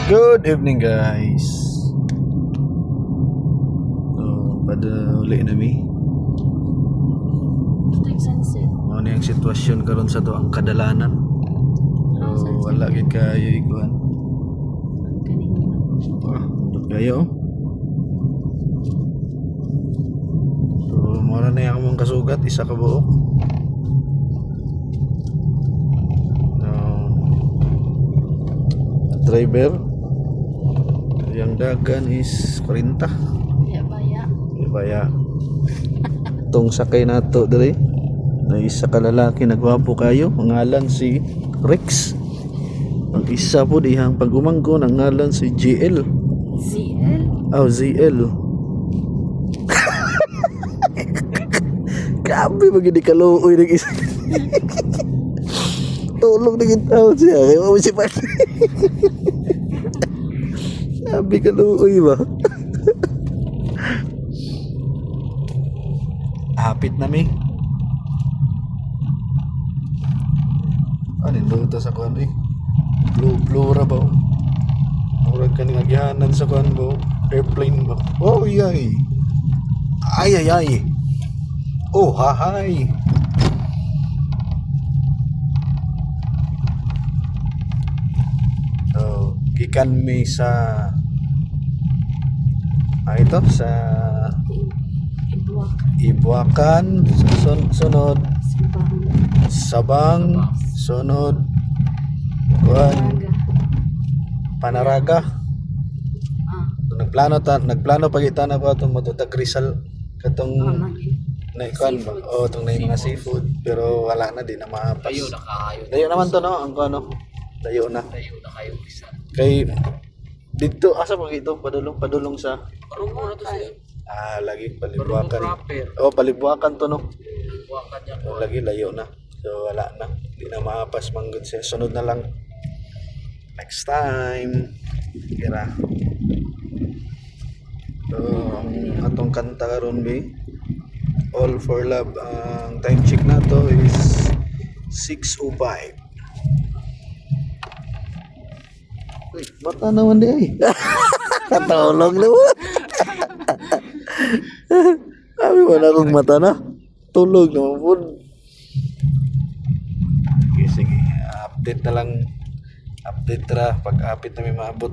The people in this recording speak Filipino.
Good evening guys. So, pada uli na mi. Ano yung sitwasyon karon sa to ang kadalanan. So, wala gid kayo ikuan. Kayo. So, mura na yung mong kasugat, isa ka buok. Driver yang dagan is 40 baya tong sakay nato diri na isa ka lalaki nagwapo kayo pangalan si Rex, ang isa po dihang pag-umangko ng ngalan si GL ZL grabe magiging kaluoy ng isa tulog na kita siya kaya mo si Pat sabi ka luoy ba hapit na mi ano yung sa kuhan blue ra ba murag ka ning agyanan sa kuhan ba airplane ba oh yay ay oh hahay so gikan mi sa ito sa Ibuakan sunod Sabang sunod kuan Panaraga nagplano pa kita na ba itong matutag Rizal katong na ikuan ba o itong na yung mga seafood pero wala na din na mapas dayo naman to no ang ano dayo na kayo kay dito asa pa ito padulong sa lagi palibuakan palibuakan to no lagi layo na so wala na di na maapas manggod siya sunod na lang next time kira so ang atong kanta karon bi All for Love ang time check na to is 6:05. Uy, bata naman di ay. Katulog naman. Sabi mo na akong mata na. Tulog naman po. Okay, sige. Update na lang. Update ra. Pag-update na may maabot.